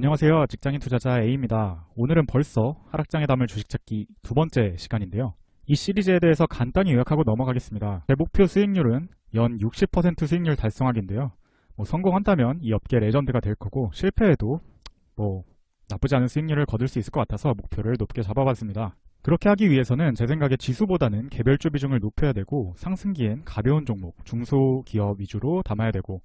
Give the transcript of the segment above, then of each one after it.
안녕하세요. 직장인 투자자 A입니다. 오늘은 벌써 하락장의 담을 주식찾기 두 번째 시간인데요. 이 시리즈에 대해서 간단히 요약하고 넘어가겠습니다. 제 목표 수익률은 연 60% 수익률 달성하기인데요. 성공한다면 이 업계 레전드가 될 거고, 실패해도 나쁘지 않은 수익률을 거둘 수 있을 것 같아서 목표를 높게 잡아봤습니다. 그렇게 하기 위해서는 제 생각에 지수보다는 개별주 비중을 높여야 되고, 상승기엔 가벼운 종목, 중소기업 위주로 담아야 되고,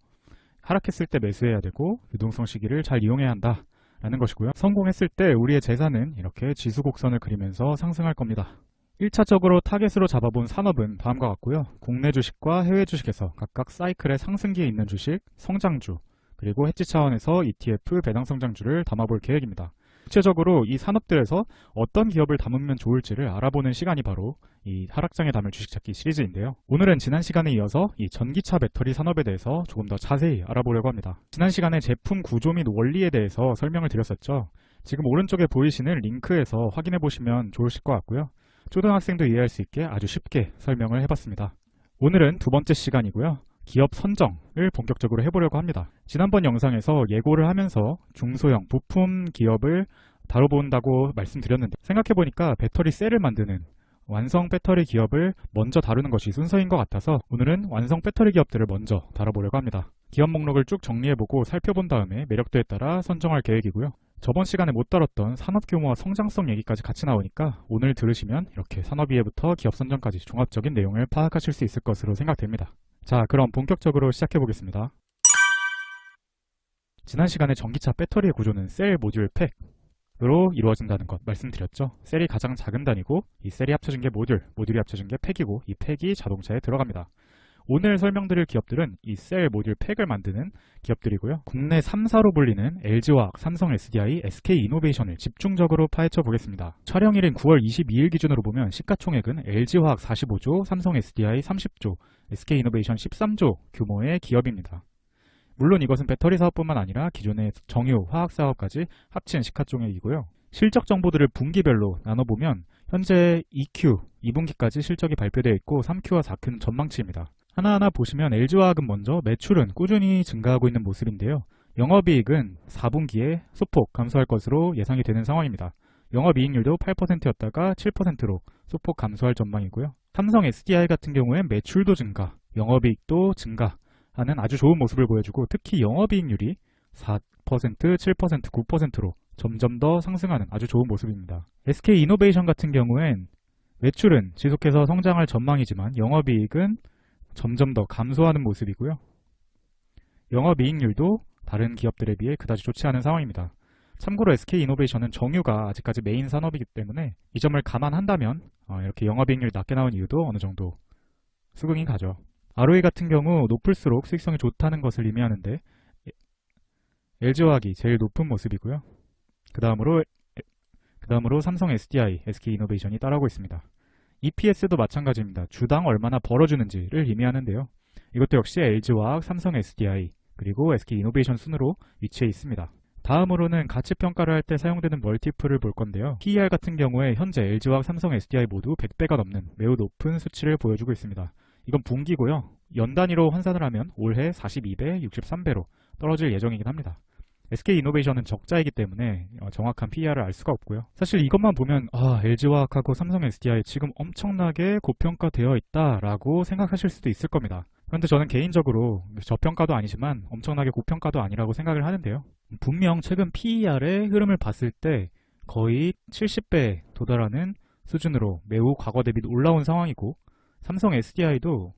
하락했을 때 매수해야 되고, 유동성 시기를 잘 이용해야 한다 라는 것이고요. 성공했을 때 우리의 재산은 이렇게 지수 곡선을 그리면서 상승할 겁니다. 1차적으로 타겟으로 잡아본 산업은 다음과 같고요. 국내 주식과 해외 주식에서 각각 사이클의 상승기에 있는 주식, 성장주, 그리고 해지 차원에서 ETF 배당 성장주를 담아볼 계획입니다. 구체적으로 이 산업들에서 어떤 기업을 담으면 좋을지를 알아보는 시간이 바로 이 하락장에 담을 주식찾기 시리즈인데요. 오늘은 지난 시간에 이어서 이 전기차 배터리 산업에 대해서 조금 더 자세히 알아보려고 합니다. 지난 시간에 제품 구조 및 원리에 대해서 설명을 드렸었죠. 지금 오른쪽에 보이시는 링크에서 확인해 보시면 좋으실 것 같고요. 초등학생도 이해할 수 있게 아주 쉽게 설명을 해봤습니다. 오늘은 두 번째 시간이고요. 기업 선정을 본격적으로 해보려고 합니다. 지난번 영상에서 예고를 하면서 중소형 부품 기업을 다뤄본다고 말씀드렸는데, 생각해보니까 배터리 셀을 만드는 완성 배터리 기업을 먼저 다루는 것이 순서인 것 같아서 오늘은 완성 배터리 기업들을 먼저 다뤄보려고 합니다. 기업 목록을 쭉 정리해보고 살펴본 다음에 매력도에 따라 선정할 계획이고요. 저번 시간에 못 다뤘던 산업 규모와 성장성 얘기까지 같이 나오니까 오늘 들으시면 이렇게 산업 이해부터 기업 선정까지 종합적인 내용을 파악하실 수 있을 것으로 생각됩니다. 자, 그럼 본격적으로 시작해 보겠습니다. 지난 시간에 전기차 배터리의 구조는 셀, 모듈, 팩으로 이루어진다는 것 말씀드렸죠. 셀이 가장 작은 단위고, 이 셀이 합쳐진 게 모듈이 합쳐진 게 팩이고, 이 팩이 자동차에 들어갑니다. 오늘 설명드릴 기업들은 이 셀, 모듈, 팩을 만드는 기업들이고요. 국내 3사로 불리는 LG화학, 삼성 SDI, SK이노베이션을 집중적으로 파헤쳐 보겠습니다. 촬영일인 9월 22일 기준으로 보면 시가총액은 LG화학 45조, 삼성 SDI 30조, SK이노베이션 13조 규모의 기업입니다. 물론 이것은 배터리 사업뿐만 아니라 기존의 정유, 화학 사업까지 합친 시가총액이고요. 실적 정보들을 분기별로 나눠보면 현재 2Q, 2분기까지 실적이 발표되어 있고 3Q와 4Q는 전망치입니다. 하나하나 보시면 LG화학은 먼저 매출은 꾸준히 증가하고 있는 모습인데요. 영업이익은 4분기에 소폭 감소할 것으로 예상이 되는 상황입니다. 영업이익률도 8%였다가 7%로 소폭 감소할 전망이고요. 삼성 SDI 같은 경우엔 매출도 증가, 영업이익도 증가하는 아주 좋은 모습을 보여주고, 특히 영업이익률이 4%, 7%, 9%로 점점 더 상승하는 아주 좋은 모습입니다. SK이노베이션 같은 경우엔 매출은 지속해서 성장할 전망이지만 영업이익은 점점 더 감소하는 모습이고요. 영업이익률도 다른 기업들에 비해 그다지 좋지 않은 상황입니다. 참고로 SK이노베이션은 정유가 아직까지 메인 산업이기 때문에 이 점을 감안한다면 이렇게 영업이익률이 낮게 나온 이유도 어느 정도 수긍이 가죠. ROE 같은 경우 높을수록 수익성이 좋다는 것을 의미하는데 LG화학이 제일 높은 모습이고요. 그 다음으로 삼성 SDI, SK이노베이션이 따라오고 있습니다. EPS도 마찬가지입니다. 주당 얼마나 벌어주는지를 의미하는데요. 이것도 역시 LG화학, 삼성 SDI, 그리고 SK이노베이션 순으로 위치해 있습니다. 다음으로는 가치평가를 할 때 사용되는 멀티플을 볼 건데요. PER 같은 경우에 현재 LG화학, 삼성 SDI 모두 100배가 넘는 매우 높은 수치를 보여주고 있습니다. 이건 분기고요. 연 단위로 환산을 하면 올해 42배, 63배로 떨어질 예정이긴 합니다. SK이노베이션은 적자이기 때문에 정확한 PER을 알 수가 없고요. 사실 이것만 보면 LG화학하고 삼성 SDI 지금 엄청나게 고평가되어 있다라고 생각하실 수도 있을 겁니다. 그런데 저는 개인적으로 저평가도 아니지만 엄청나게 고평가도 아니라고 생각을 하는데요. 분명 최근 PER의 흐름을 봤을 때 거의 70배에 도달하는 수준으로 매우 과거 대비 올라온 상황이고, 삼성 SDI도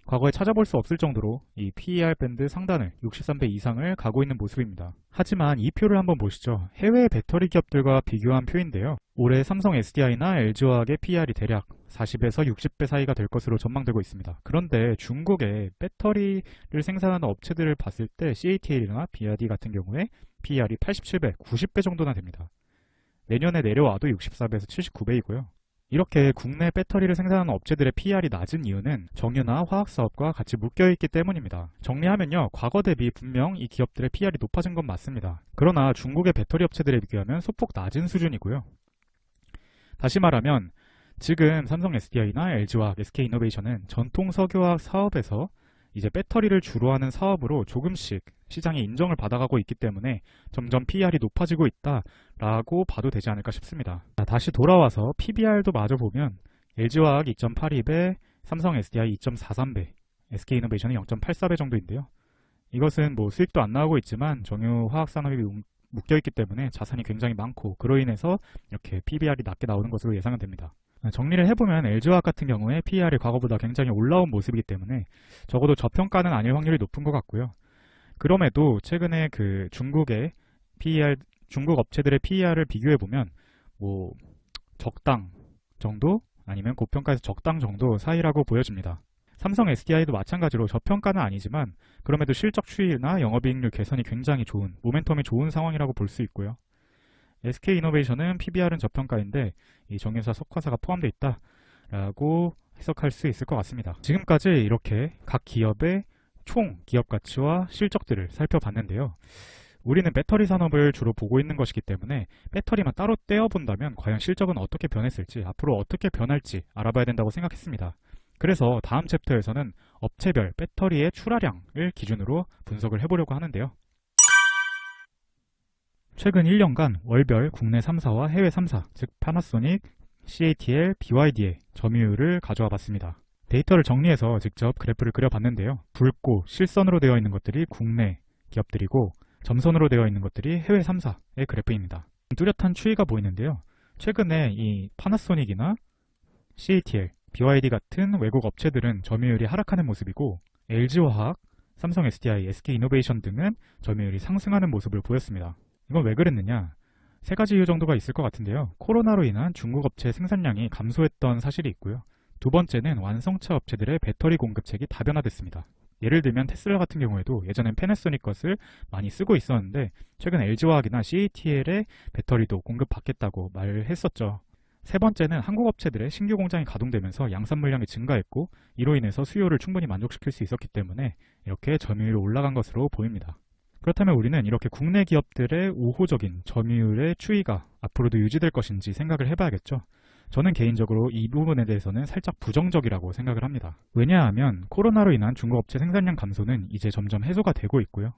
과거에 찾아볼 수 없을 정도로 이 PER 밴드 상단을 63배 이상을 가고 있는 모습입니다. 하지만 이 표를 한번 보시죠. 해외 배터리 기업들과 비교한 표인데요. 올해 삼성 SDI나 LG화학의 PER이 대략 40에서 60배 사이가 될 것으로 전망되고 있습니다. 그런데 중국의 배터리를 생산하는 업체들을 봤을 때 CATL이나 BYD 같은 경우에 PER이 87배, 90배 정도나 됩니다. 내년에 내려와도 64배에서 79배이고요. 이렇게 국내 배터리를 생산하는 업체들의 PER이 낮은 이유는 정유나 화학사업과 같이 묶여있기 때문입니다. 정리하면요, 과거 대비 분명 이 기업들의 PER이 높아진 건 맞습니다. 그러나 중국의 배터리 업체들에 비교하면 소폭 낮은 수준이고요. 다시 말하면 지금 삼성 SDI나 LG화학, SK이노베이션은 전통 석유화학 사업에서 이제 배터리를 주로 하는 사업으로 조금씩 시장이 인정을 받아가고 있기 때문에 점점 PER이 높아지고 있다라고 봐도 되지 않을까 싶습니다. 자, 다시 돌아와서 PBR도 마저 보면 LG화학 2.82배, 삼성 SDI 2.43배, SK이노베이션은 0.84배 정도인데요. 이것은 뭐 수익도 안 나오고 있지만 정유 화학 산업이 묶여있기 때문에 자산이 굉장히 많고 그로 인해서 이렇게 PBR이 낮게 나오는 것으로 예상은 됩니다. 정리를 해보면 LG화학 같은 경우에 PER이 과거보다 굉장히 올라온 모습이기 때문에 적어도 저평가는 아닐 확률이 높은 것 같고요. 그럼에도 최근에 그 중국의 PER, 중국 업체들의 PER을 비교해보면 뭐 적당 정도 아니면 고평가에서 적당 정도 사이라고 보여집니다. 삼성 SDI도 마찬가지로 저평가는 아니지만 그럼에도 실적 추이나 영업이익률 개선이 굉장히 좋은, 모멘텀이 좋은 상황이라고 볼 수 있고요. SK이노베이션은 PBR은 저평가인데 이 정유사 석화사가 포함되어 있다라고 해석할 수 있을 것 같습니다. 지금까지 이렇게 각 기업의 총 기업 가치와 실적들을 살펴봤는데요. 우리는 배터리 산업을 주로 보고 있는 것이기 때문에 배터리만 따로 떼어본다면 과연 실적은 어떻게 변했을지, 앞으로 어떻게 변할지 알아봐야 된다고 생각했습니다. 그래서 다음 챕터에서는 업체별 배터리의 출하량을 기준으로 분석을 해보려고 하는데요. 최근 1년간 월별 국내 3사와 해외 3사, 즉 파나소닉, CATL, BYD의 점유율을 가져와 봤습니다. 데이터를 정리해서 직접 그래프를 그려봤는데요. 붉고 실선으로 되어 있는 것들이 국내 기업들이고 점선으로 되어 있는 것들이 해외 3사의 그래프입니다. 뚜렷한 추이가 보이는데요. 최근에 이 파나소닉이나 CATL, BYD 같은 외국 업체들은 점유율이 하락하는 모습이고 LG화학, 삼성 SDI, SK이노베이션 등은 점유율이 상승하는 모습을 보였습니다. 이건 왜 그랬느냐? 세 가지 이유 정도가 있을 것 같은데요. 코로나로 인한 중국 업체 생산량이 감소했던 사실이 있고요. 두 번째는 완성차 업체들의 배터리 공급책이 다변화됐습니다. 예를 들면 테슬라 같은 경우에도 예전엔 패나소닉 것을 많이 쓰고 있었는데 최근 LG화학이나 CATL의 배터리도 공급받겠다고 말을 했었죠. 세 번째는 한국 업체들의 신규 공장이 가동되면서 양산 물량이 증가했고 이로 인해서 수요를 충분히 만족시킬 수 있었기 때문에 이렇게 점유율이 올라간 것으로 보입니다. 그렇다면 우리는 이렇게 국내 기업들의 우호적인 점유율의 추이가 앞으로도 유지될 것인지 생각을 해봐야겠죠. 저는 개인적으로 이 부분에 대해서는 살짝 부정적이라고 생각을 합니다. 왜냐하면 코로나로 인한 중국 업체 생산량 감소는 이제 점점 해소가 되고 있고요.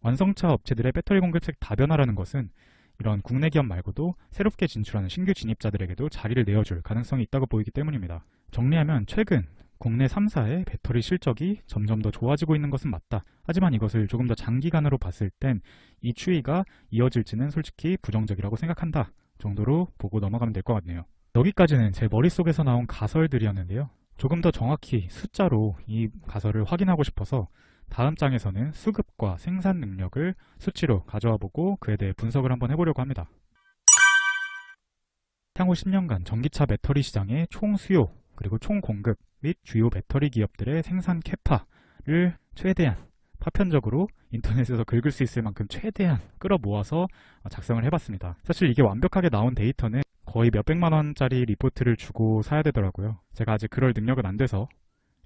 완성차 업체들의 배터리 공급책 다변화라는 것은 이런 국내 기업 말고도 새롭게 진출하는 신규 진입자들에게도 자리를 내어줄 가능성이 있다고 보이기 때문입니다. 정리하면 최근 국내 3사의 배터리 실적이 점점 더 좋아지고 있는 것은 맞다. 하지만 이것을 조금 더 장기간으로 봤을 땐 이 추이가 이어질지는 솔직히 부정적이라고 생각한다 정도로 보고 넘어가면 될 것 같네요. 여기까지는 제 머릿속에서 나온 가설들이었는데요. 조금 더 정확히 숫자로 이 가설을 확인하고 싶어서 다음 장에서는 수급과 생산 능력을 수치로 가져와 보고 그에 대해 분석을 한번 해보려고 합니다. 향후 10년간 전기차 배터리 시장의 총 수요 그리고 총 공급 및 주요 배터리 기업들의 생산 캐파를 최대한 파편적으로 인터넷에서 긁을 수 있을 만큼 최대한 끌어모아서 작성을 해봤습니다. 사실 이게 완벽하게 나온 데이터는 거의 몇백만 원짜리 리포트를 주고 사야 되더라고요. 제가 아직 그럴 능력은 안 돼서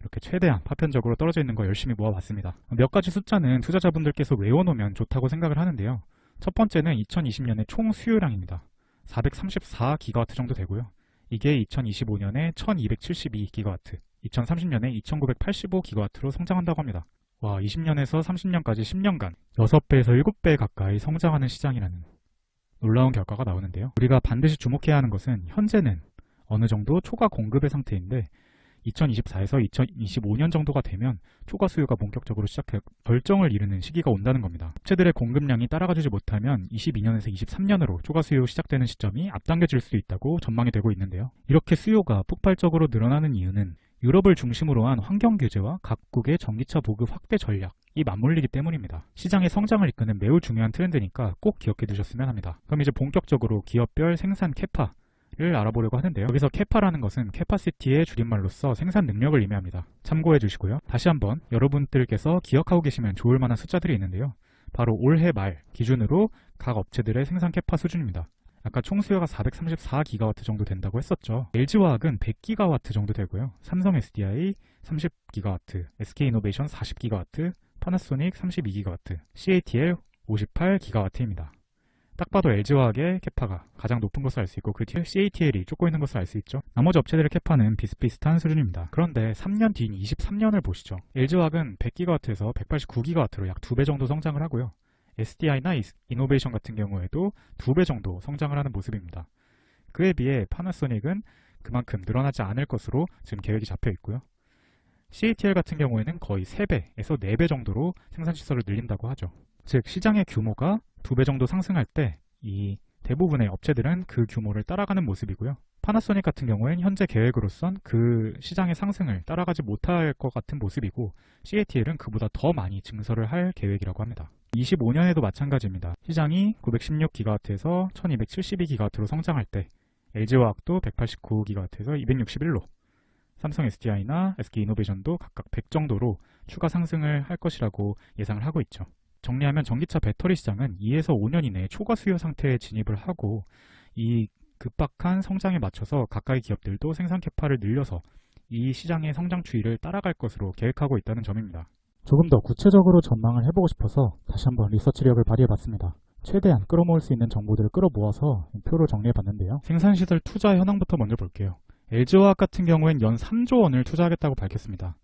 이렇게 최대한 파편적으로 떨어져 있는 거 열심히 모아봤습니다. 몇 가지 숫자는 투자자분들께서 외워놓으면 좋다고 생각을 하는데요. 첫 번째는 2020년의 총 수요량입니다. 434기가와트 정도 되고요. 이게 2025년에 1272기가와트, 2030년에 2985기가와트로 성장한다고 합니다. 와, 20년에서 30년까지 10년간 6배에서 7배 가까이 성장하는 시장이라는 놀라운 결과가 나오는데요. 우리가 반드시 주목해야 하는 것은 현재는 어느 정도 초과 공급의 상태인데 2024에서 2025년 정도가 되면 초과 수요가 본격적으로 결정을 이루는 시기가 온다는 겁니다. 업체들의 공급량이 따라가주지 못하면 22년에서 23년으로 초과 수요 시작되는 시점이 앞당겨질 수도 있다고 전망이 되고 있는데요. 이렇게 수요가 폭발적으로 늘어나는 이유는 유럽을 중심으로 한 환경 규제와 각국의 전기차 보급 확대 전략이 맞물리기 때문입니다. 시장의 성장을 이끄는 매우 중요한 트렌드니까 꼭 기억해 두셨으면 합니다. 그럼 이제 본격적으로 기업별 생산 캐파를 알아보려고 하는데요. 여기서 캐파라는 것은 캐파시티의 줄임말로서 생산 능력을 의미합니다. 참고해 주시고요. 다시 한번 여러분들께서 기억하고 계시면 좋을 만한 숫자들이 있는데요. 바로 올해 말 기준으로 각 업체들의 생산 캐파 수준입니다. 아까 총 수요가 434기가와트 정도 된다고 했었죠. LG화학은 100기가와트 정도 되고요. 삼성 SDI 30기가와트, SK이노베이션 40기가와트, 파나소닉 32기가와트, CATL 58기가와트입니다. 딱 봐도 LG화학의 캐파가 가장 높은 것을 알 수 있고 그 뒤에 CATL이 쫓고 있는 것을 알 수 있죠. 나머지 업체들의 캐파는 비슷비슷한 수준입니다. 그런데 3년 뒤인 23년을 보시죠. LG화학은 100GW에서 189GW로 약 2배 정도 성장을 하고요. SDI나 이노베이션 같은 경우에도 2배 정도 성장을 하는 모습입니다. 그에 비해 파나소닉은 그만큼 늘어나지 않을 것으로 지금 계획이 잡혀 있고요. CATL 같은 경우에는 거의 3배에서 4배 정도로 생산시설을 늘린다고 하죠. 즉 시장의 규모가 2배 정도 상승할 때 이 대부분의 업체들은 그 규모를 따라가는 모습이고요. 파나소닉 같은 경우에는 현재 계획으로선 그 시장의 상승을 따라가지 못할 것 같은 모습이고 CATL은 그보다 더 많이 증설을 할 계획이라고 합니다. 25년에도 마찬가지입니다. 시장이 916GW에서 1272GW로 성장할 때 LG화학도 189GW에서 261로, 삼성 SDI나 SK이노베이션도 각각 100 정도로 추가 상승을 할 것이라고 예상을 하고 있죠. 정리하면 전기차 배터리 시장은 2에서 5년 이내에 초과 수요 상태에 진입을 하고 이 급박한 성장에 맞춰서 가까이 기업들도 생산 캐파를 늘려서 이 시장의 성장 추이를 따라갈 것으로 계획하고 있다는 점입니다. 조금 더 구체적으로 전망을 해보고 싶어서 다시 한번 리서치력을 발휘해봤습니다. 최대한 끌어모을 수 있는 정보들을 끌어모아서 표로 정리해봤는데요. 생산시설 투자 현황부터 먼저 볼게요. LG화학 같은 경우엔 연 3조 원을 투자하겠다고 밝혔습니다.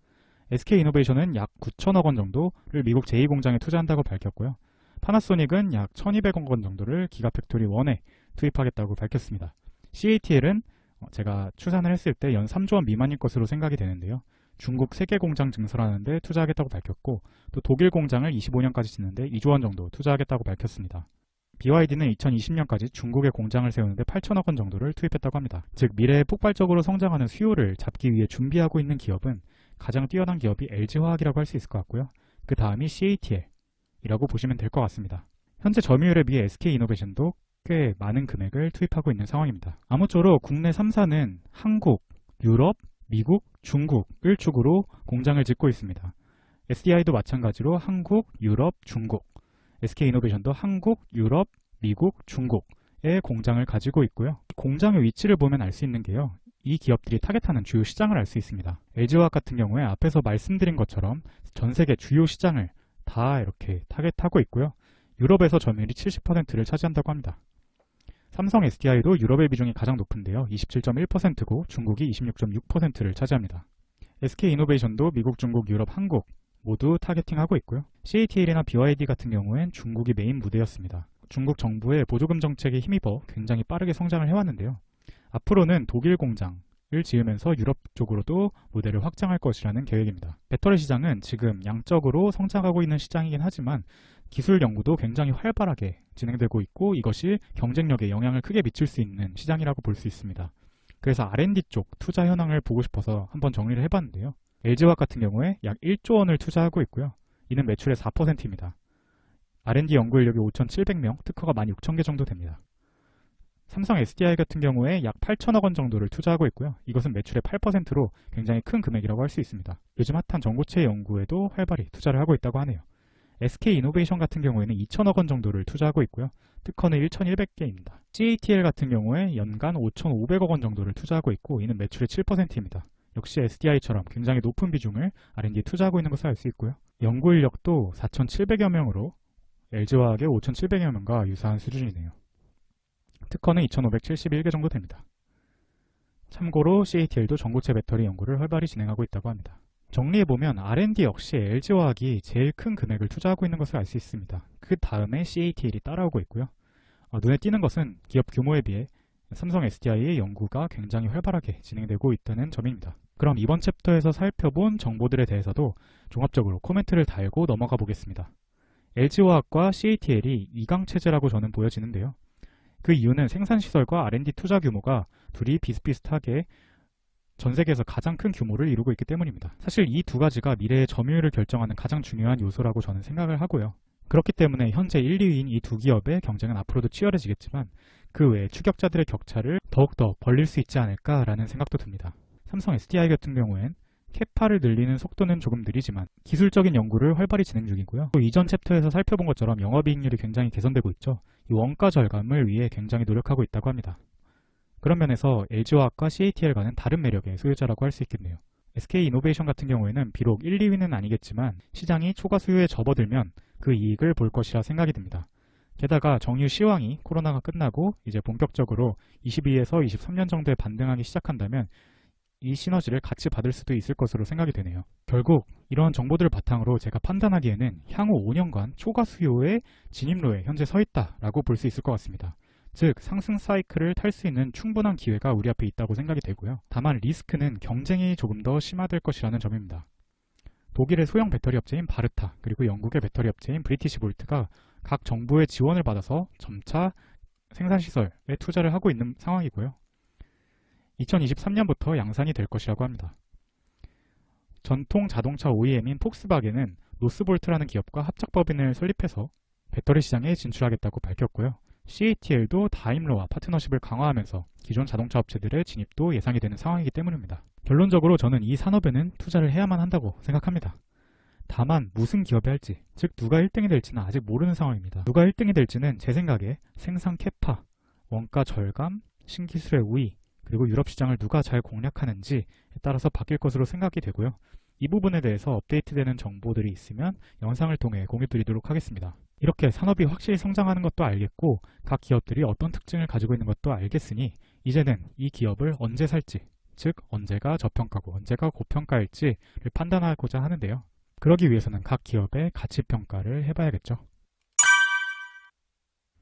SK이노베이션은 약 9천억 원 정도를 미국 제2공장에 투자한다고 밝혔고요. 파나소닉은 약 1200억 원 정도를 기가팩토리 1에 투입하겠다고 밝혔습니다. CATL은 제가 추산을 했을 때 연 3조 원 미만일 것으로 생각이 되는데요. 중국 3개 공장 증설하는데 투자하겠다고 밝혔고 또 독일 공장을 25년까지 짓는데 2조 원 정도 투자하겠다고 밝혔습니다. BYD는 2020년까지 중국에 공장을 세우는데 8천억 원 정도를 투입했다고 합니다. 즉 미래에 폭발적으로 성장하는 수요를 잡기 위해 준비하고 있는 기업은 가장 뛰어난 기업이 LG화학이라고 할 수 있을 것 같고요. 그 다음이 CATL이라고 보시면 될 것 같습니다. 현재 점유율에 비해 SK이노베이션도 꽤 많은 금액을 투입하고 있는 상황입니다. 아무쪼록 국내 3사는 한국, 유럽, 미국, 중국을 축으로 공장을 짓고 있습니다. SDI도 마찬가지로 한국, 유럽, 중국, SK이노베이션도 한국, 유럽, 미국, 중국에 공장을 가지고 있고요. 공장의 위치를 보면 알 수 있는 게요. 이 기업들이 타겟하는 주요 시장을 알 수 있습니다. LG화학 같은 경우에 앞에서 말씀드린 것처럼 전 세계 주요 시장을 다 이렇게 타겟하고 있고요. 유럽에서 점유율이 70%를 차지한다고 합니다. 삼성 SDI도 유럽의 비중이 가장 높은데요. 27.1%고 중국이 26.6%를 차지합니다. SK이노베이션도 미국, 중국, 유럽, 한국 모두 타겟팅하고 있고요. CATL이나 BYD 같은 경우엔 중국이 메인 무대였습니다. 중국 정부의 보조금 정책에 힘입어 굉장히 빠르게 성장을 해왔는데요. 앞으로는 독일 공장을 지으면서 유럽 쪽으로도 모델을 확장할 것이라는 계획입니다. 배터리 시장은 지금 양적으로 성장하고 있는 시장이긴 하지만 기술 연구도 굉장히 활발하게 진행되고 있고 이것이 경쟁력에 영향을 크게 미칠 수 있는 시장이라고 볼 수 있습니다. 그래서 R&D 쪽 투자 현황을 보고 싶어서 한번 정리를 해봤는데요. LG화학 같은 경우에 약 1조 원을 투자하고 있고요. 이는 매출의 4%입니다. R&D 연구 인력이 5,700명, 특허가 16,000개 정도 됩니다. 삼성 SDI 같은 경우에 약 8천억 원 정도를 투자하고 있고요. 이것은 매출의 8%로 굉장히 큰 금액이라고 할 수 있습니다. 요즘 핫한 전고체 연구에도 활발히 투자를 하고 있다고 하네요. SK이노베이션 같은 경우에는 2천억 원 정도를 투자하고 있고요. 특허는 1,100개입니다. CATL 같은 경우에 연간 5,500억 원 정도를 투자하고 있고 이는 매출의 7%입니다. 역시 SDI처럼 굉장히 높은 비중을 R&D에 투자하고 있는 것을 알 수 있고요. 연구 인력도 4,700여 명으로 LG화학의 5,700여 명과 유사한 수준이네요. 특허는 2,571개 정도 됩니다. 참고로 CATL도 전고체 배터리 연구를 활발히 진행하고 있다고 합니다. 정리해보면 R&D 역시 LG화학이 제일 큰 금액을 투자하고 있는 것을 알 수 있습니다. 그 다음에 CATL이 따라오고 있고요. 눈에 띄는 것은 기업 규모에 비해 삼성 SDI의 연구가 굉장히 활발하게 진행되고 있다는 점입니다. 그럼 이번 챕터에서 살펴본 정보들에 대해서도 종합적으로 코멘트를 달고 넘어가 보겠습니다. LG화학과 CATL이 2강 체제라고 저는 보여지는데요. 그 이유는 생산시설과 R&D 투자 규모가 둘이 비슷비슷하게 전 세계에서 가장 큰 규모를 이루고 있기 때문입니다. 사실 이 두 가지가 미래의 점유율을 결정하는 가장 중요한 요소라고 저는 생각을 하고요. 그렇기 때문에 현재 1, 2위인 이 두 기업의 경쟁은 앞으로도 치열해지겠지만 그 외에 추격자들의 격차를 더욱더 벌릴 수 있지 않을까라는 생각도 듭니다. 삼성 SDI 같은 경우엔 캐파를 늘리는 속도는 조금 느리지만 기술적인 연구를 활발히 진행 중이고요. 또 이전 챕터에서 살펴본 것처럼 영업이익률이 굉장히 개선되고 있죠. 이 원가 절감을 위해 굉장히 노력하고 있다고 합니다. 그런 면에서 LG화학과 CATL과는 다른 매력의 소유자라고 할 수 있겠네요. SK이노베이션 같은 경우에는 비록 1, 2위는 아니겠지만 시장이 초과 수요에 접어들면 그 이익을 볼 것이라 생각이 듭니다. 게다가 정유 시황이 코로나가 끝나고 이제 본격적으로 22에서 23년 정도에 반등하기 시작한다면 이 시너지를 같이 받을 수도 있을 것으로 생각이 되네요. 결국 이런 정보들을 바탕으로 제가 판단하기에는 향후 5년간 초과 수요의 진입로에 현재 서 있다라고 볼 수 있을 것 같습니다. 즉 상승 사이클을 탈 수 있는 충분한 기회가 우리 앞에 있다고 생각이 되고요. 다만 리스크는 경쟁이 조금 더 심화될 것이라는 점입니다. 독일의 소형 배터리 업체인 바르타 그리고 영국의 배터리 업체인 브리티시 볼트가 각 정부의 지원을 받아서 점차 생산시설에 투자를 하고 있는 상황이고요. 2023년부터 양산이 될 것이라고 합니다. 전통 자동차 OEM인 폭스바겐은 노스볼트라는 기업과 합작법인을 설립해서 배터리 시장에 진출하겠다고 밝혔고요. CATL도 다임러와 파트너십을 강화하면서 기존 자동차 업체들의 진입도 예상이 되는 상황이기 때문입니다. 결론적으로 저는 이 산업에는 투자를 해야만 한다고 생각합니다. 다만 무슨 기업이 할지, 즉 누가 1등이 될지는 아직 모르는 상황입니다. 누가 1등이 될지는 제 생각에 생산 캐파, 원가 절감, 신기술의 우위, 그리고 유럽 시장을 누가 잘 공략하는지에 따라서 바뀔 것으로 생각이 되고요. 이 부분에 대해서 업데이트되는 정보들이 있으면 영상을 통해 공유 드리도록 하겠습니다. 이렇게 산업이 확실히 성장하는 것도 알겠고 각 기업들이 어떤 특징을 가지고 있는 것도 알겠으니 이제는 이 기업을 언제 살지, 즉 언제가 저평가고 언제가 고평가일지를 판단하고자 하는데요. 그러기 위해서는 각 기업의 가치평가를 해봐야겠죠.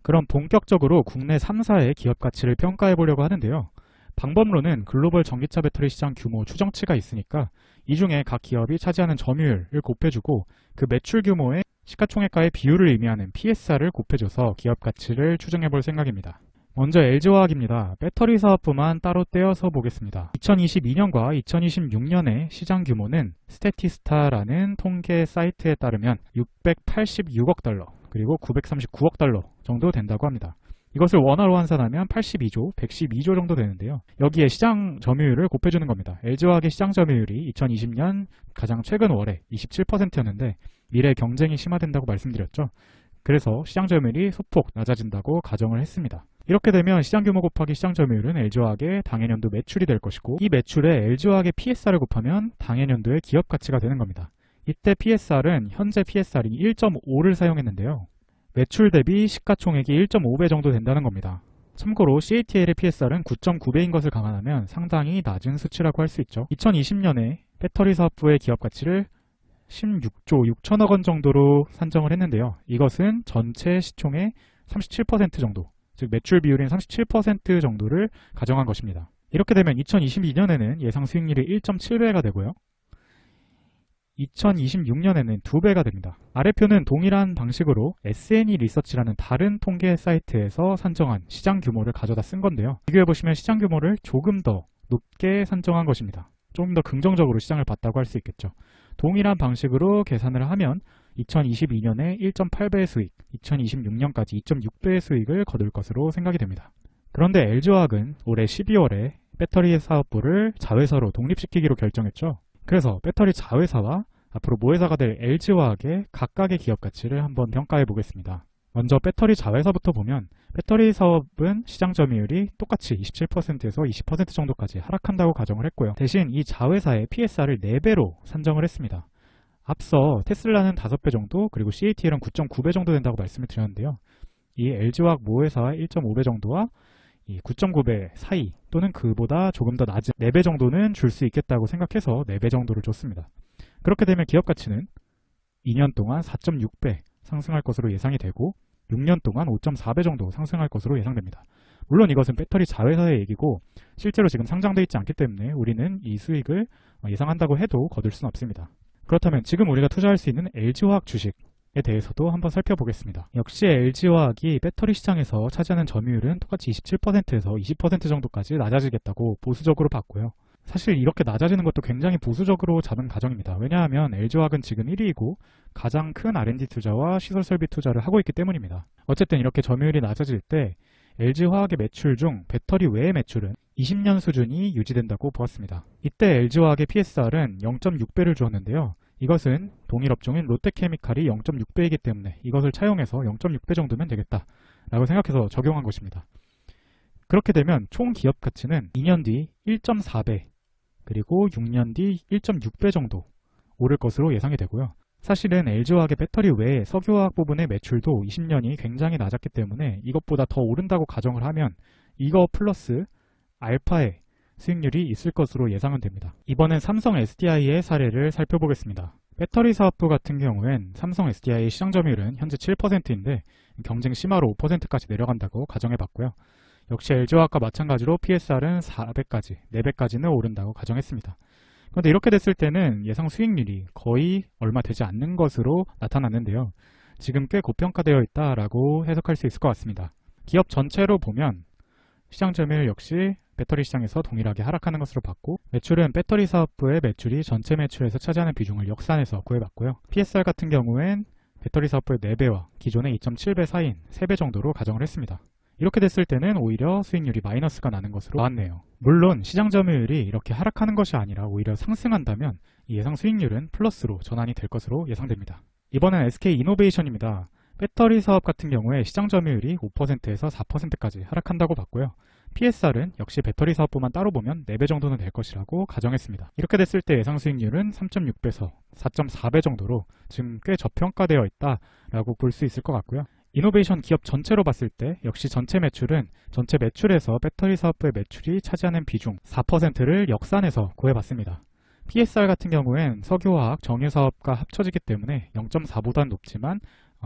그럼 본격적으로 국내 3사의 기업 가치를 평가해 보려고 하는데요. 방법론은 글로벌 전기차 배터리 시장 규모 추정치가 있으니까 이 중에 각 기업이 차지하는 점유율을 곱해주고 그 매출 규모의 시가총액과의 비율을 의미하는 PSR을 곱해줘서 기업 가치를 추정해 볼 생각입니다. 먼저 LG화학입니다. 배터리 사업부만 따로 떼어서 보겠습니다. 2022년과 2026년의 시장 규모는 스태티스타라는 통계 사이트에 따르면 686억 달러 그리고 939억 달러 정도 된다고 합니다. 이것을 원화로 환산하면 82조, 112조 정도 되는데요. 여기에 시장 점유율을 곱해주는 겁니다. LG화학의 시장 점유율이 2020년 가장 최근 월에 27%였는데 미래 경쟁이 심화된다고 말씀드렸죠. 그래서 시장 점유율이 소폭 낮아진다고 가정을 했습니다. 이렇게 되면 시장 규모 곱하기 시장 점유율은 LG화학의 당해년도 매출이 될 것이고 이 매출에 LG화학의 PSR을 곱하면 당해년도의 기업 가치가 되는 겁니다. 이때 PSR은 현재 PSR인 1.5를 사용했는데요. 매출 대비 시가총액이 1.5배 정도 된다는 겁니다. 참고로 CATL의 PSR은 9.9배인 것을 감안하면 상당히 낮은 수치라고 할 수 있죠. 2020년에 배터리 사업부의 기업 가치를 16조 6천억 원 정도로 산정을 했는데요. 이것은 전체 시총의 37% 정도, 즉 매출 비율인 37% 정도를 가정한 것입니다. 이렇게 되면 2022년에는 예상 수익률이 1.7배가 되고요. 2026년에는 2배가 됩니다. 아래표는 동일한 방식으로 SNE 리서치라는 다른 통계 사이트에서 산정한 시장 규모를 가져다 쓴 건데요. 비교해보시면 시장 규모를 조금 더 높게 산정한 것입니다. 조금 더 긍정적으로 시장을 봤다고 할 수 있겠죠. 동일한 방식으로 계산을 하면 2022년에 1.8배의 수익, 2026년까지 2.6배의 수익을 거둘 것으로 생각이 됩니다. 그런데 LG화학은 올해 12월에 배터리 사업부를 자회사로 독립시키기로 결정했죠. 그래서 배터리 자회사와 앞으로 모회사가 될 LG화학의 각각의 기업 가치를 한번 평가해 보겠습니다. 먼저 배터리 자회사부터 보면 배터리 사업은 시장 점유율이 똑같이 27%에서 20% 정도까지 하락한다고 가정을 했고요. 대신 이 자회사의 PSR을 4배로 산정을 했습니다. 앞서 테슬라는 5배 정도, 그리고 CATL은 9.9배 정도 된다고 말씀을 드렸는데요. 이 LG화학 모회사의 1.5배 정도와 이 9.9배 사이 또는 그보다 조금 더 낮은 4배 정도는 줄 수 있겠다고 생각해서 4배 정도를 줬습니다. 그렇게 되면 기업 가치는 2년 동안 4.6배 상승할 것으로 예상이 되고 6년 동안 5.4배 정도 상승할 것으로 예상됩니다. 물론 이것은 배터리 자회사의 얘기고 실제로 지금 상장되어 있지 않기 때문에 우리는 이 수익을 예상한다고 해도 거둘 수는 없습니다. 그렇다면 지금 우리가 투자할 수 있는 LG화학 주식에 대해서도 한번 살펴보겠습니다. 역시 LG화학이 배터리 시장에서 차지하는 점유율은 똑같이 27%에서 20% 정도까지 낮아지겠다고 보수적으로 봤고요. 사실 이렇게 낮아지는 것도 굉장히 보수적으로 잡은 가정입니다. 왜냐하면 LG화학은 지금 1위이고 가장 큰 R&D 투자와 시설 설비 투자를 하고 있기 때문입니다. 어쨌든 이렇게 점유율이 낮아질 때 LG화학의 매출 중 배터리 외의 매출은 20년 수준이 유지된다고 보았습니다. 이때 LG화학의 PSR은 0.6배를 주었는데요. 이것은 동일 업종인 롯데케미칼이 0.6배이기 때문에 이것을 차용해서 0.6배 정도면 되겠다라고 생각해서 적용한 것입니다. 그렇게 되면 총 기업 가치는 2년 뒤 1.4배 그리고 6년 뒤 1.6배 정도 오를 것으로 예상이 되고요. 사실은 LG화학의 배터리 외에 석유화학 부분의 매출도 20년이 굉장히 낮았기 때문에 이것보다 더 오른다고 가정을 하면 이거 플러스 알파의 수익률이 있을 것으로 예상은 됩니다. 이번엔 삼성 SDI의 사례를 살펴보겠습니다. 배터리 사업부 같은 경우엔 삼성 SDI의 시장 점유율은 현재 7%인데 경쟁 심화로 5%까지 내려간다고 가정해봤고요. 역시 LG화학과 마찬가지로 PSR은 4배까지, 4배까지는 오른다고 가정했습니다. 그런데 이렇게 됐을 때는 예상 수익률이 거의 얼마 되지 않는 것으로 나타났는데요. 지금 꽤 고평가되어 있다라고 해석할 수 있을 것 같습니다. 기업 전체로 보면 시장 점유율 역시 배터리 시장에서 동일하게 하락하는 것으로 봤고, 매출은 배터리 사업부의 매출이 전체 매출에서 차지하는 비중을 역산해서 구해봤고요. PSR 같은 경우엔 배터리 사업부의 4배와 기존의 2.7배 사이인 3배 정도로 가정을 했습니다. 이렇게 됐을 때는 오히려 수익률이 마이너스가 나는 것으로 나왔네요. 물론 시장 점유율이 이렇게 하락하는 것이 아니라 오히려 상승한다면 이 예상 수익률은 플러스로 전환이 될 것으로 예상됩니다. 이번엔 SK이노베이션입니다. 배터리 사업 같은 경우에 시장 점유율이 5%에서 4%까지 하락한다고 봤고요. PSR은 역시 배터리 사업부만 따로 보면 4배 정도는 될 것이라고 가정했습니다. 이렇게 됐을 때 예상 수익률은 3.6배에서 4.4배 정도로 지금 꽤 저평가되어 있다라고 볼 수 있을 것 같고요. 이노베이션 기업 전체로 봤을 때 역시 전체 매출은 전체 매출에서 배터리 사업부의 매출이 차지하는 비중 4%를 역산해서 구해봤습니다. PSR 같은 경우엔 석유화학, 정유사업과 합쳐지기 때문에 0.4보단 높지만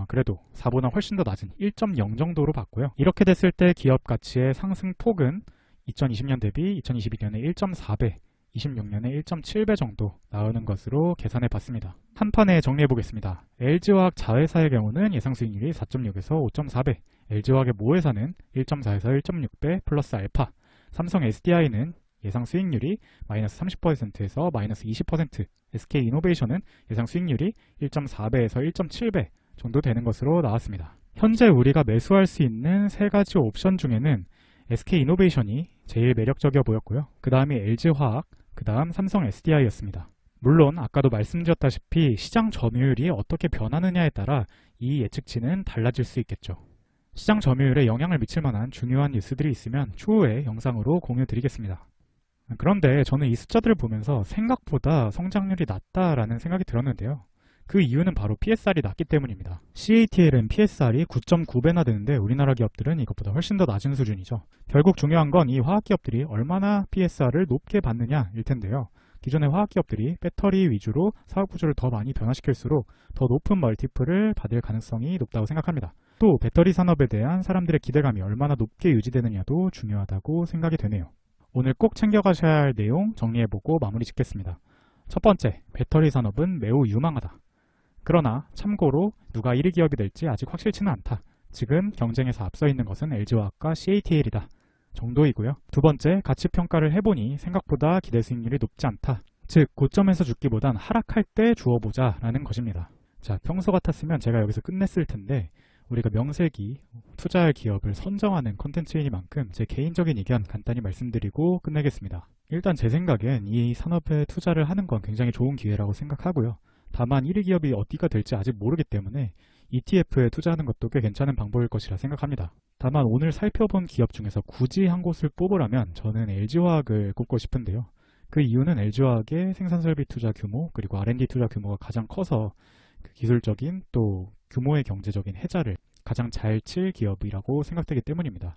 그래도 4보다 훨씬 더 낮은 1.0 정도로 봤고요. 이렇게 됐을 때 기업 가치의 상승폭은 2020년 대비 2022년에 1.4배, 26년에 1.7배 정도 나오는 것으로 계산해 봤습니다. 한 판에 정리해 보겠습니다. LG화학 자회사의 경우는 예상 수익률이 4.6에서 5.4배, LG화학의 모회사는 1.4에서 1.6배 플러스 알파, 삼성 SDI는 예상 수익률이 마이너스 30%에서 마이너스 20%, SK이노베이션은 예상 수익률이 1.4배에서 1.7배 정도 되는 것으로 나왔습니다. 현재 우리가 매수할 수 있는 3가지 옵션 중에는 SK이노베이션이 제일 매력적이어 보였고요. 그 다음이 LG화학, 그 다음 삼성 SDI였습니다. 물론 아까도 말씀드렸다시피 시장 점유율이 어떻게 변하느냐에 따라 이 예측치는 달라질 수 있겠죠. 시장 점유율에 영향을 미칠 만한 중요한 뉴스들이 있으면 추후에 영상으로 공유 드리겠습니다. 그런데 저는 이 숫자들을 보면서 생각보다 성장률이 낮다라는 생각이 들었는데요. 그 이유는 바로 PSR이 낮기 때문입니다. CATL은 PSR이 9.9배나 되는데 우리나라 기업들은 이것보다 훨씬 더 낮은 수준이죠. 결국 중요한 건 이 화학기업들이 얼마나 PSR을 높게 받느냐일 텐데요. 기존의 화학기업들이 배터리 위주로 사업구조를 더 많이 변화시킬수록 더 높은 멀티플을 받을 가능성이 높다고 생각합니다. 또 배터리 산업에 대한 사람들의 기대감이 얼마나 높게 유지되느냐도 중요하다고 생각이 되네요. 오늘 꼭 챙겨가셔야 할 내용 정리해보고 마무리 짓겠습니다. 첫 번째, 배터리 산업은 매우 유망하다. 그러나 참고로 누가 1위 기업이 될지 아직 확실치는 않다. 지금 경쟁에서 앞서 있는 것은 LG화학과 CATL이다 정도이고요. 두 번째, 가치평가를 해보니 생각보다 기대 수익률이 높지 않다. 즉 고점에서 죽기보단 하락할 때 주어보자 라는 것입니다. 자, 평소 같았으면 제가 여기서 끝냈을 텐데 우리가 명색이 투자할 기업을 선정하는 콘텐츠이니만큼 제 개인적인 의견 간단히 말씀드리고 끝내겠습니다. 일단 제 생각엔 이 산업에 투자를 하는 건 굉장히 좋은 기회라고 생각하고요. 다만 1위 기업이 어디가 될지 아직 모르기 때문에 ETF에 투자하는 것도 꽤 괜찮은 방법일 것이라 생각합니다. 다만 오늘 살펴본 기업 중에서 굳이 한 곳을 뽑으라면 저는 LG화학을 꼽고 싶은데요. 그 이유는 LG화학의 생산설비 투자 규모 그리고 R&D 투자 규모가 가장 커서 그 기술적인 또 규모의 경제적인 해자를 가장 잘 칠 기업이라고 생각되기 때문입니다.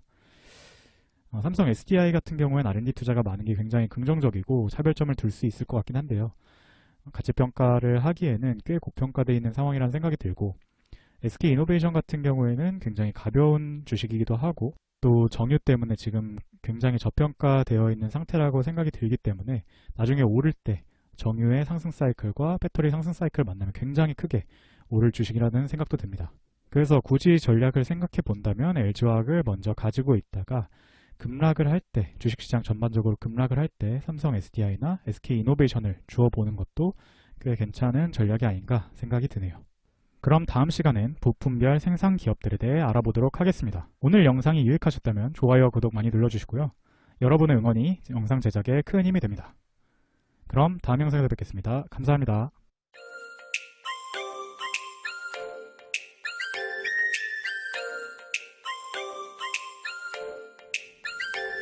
삼성 SDI 같은 경우엔 R&D 투자가 많은 게 굉장히 긍정적이고 차별점을 둘 수 있을 것 같긴 한데요. 가치평가를 하기에는 꽤 고평가되어 있는 상황이라는 생각이 들고 SK이노베이션 같은 경우에는 굉장히 가벼운 주식이기도 하고 또 정유 때문에 지금 굉장히 저평가되어 있는 상태라고 생각이 들기 때문에 나중에 오를 때 정유의 상승 사이클과 배터리 상승 사이클을 만나면 굉장히 크게 오를 주식이라는 생각도 듭니다. 그래서 굳이 전략을 생각해 본다면 LG화학을 먼저 가지고 있다가 급락을 할 때, 주식시장 전반적으로 급락을 할 때 삼성 SDI나 SK이노베이션을 주어보는 것도 꽤 괜찮은 전략이 아닌가 생각이 드네요. 그럼 다음 시간엔 부품별 생산 기업들에 대해 알아보도록 하겠습니다. 오늘 영상이 유익하셨다면 좋아요와 구독 많이 눌러주시고요. 여러분의 응원이 영상 제작에 큰 힘이 됩니다. 그럼 다음 영상에서 뵙겠습니다. 감사합니다.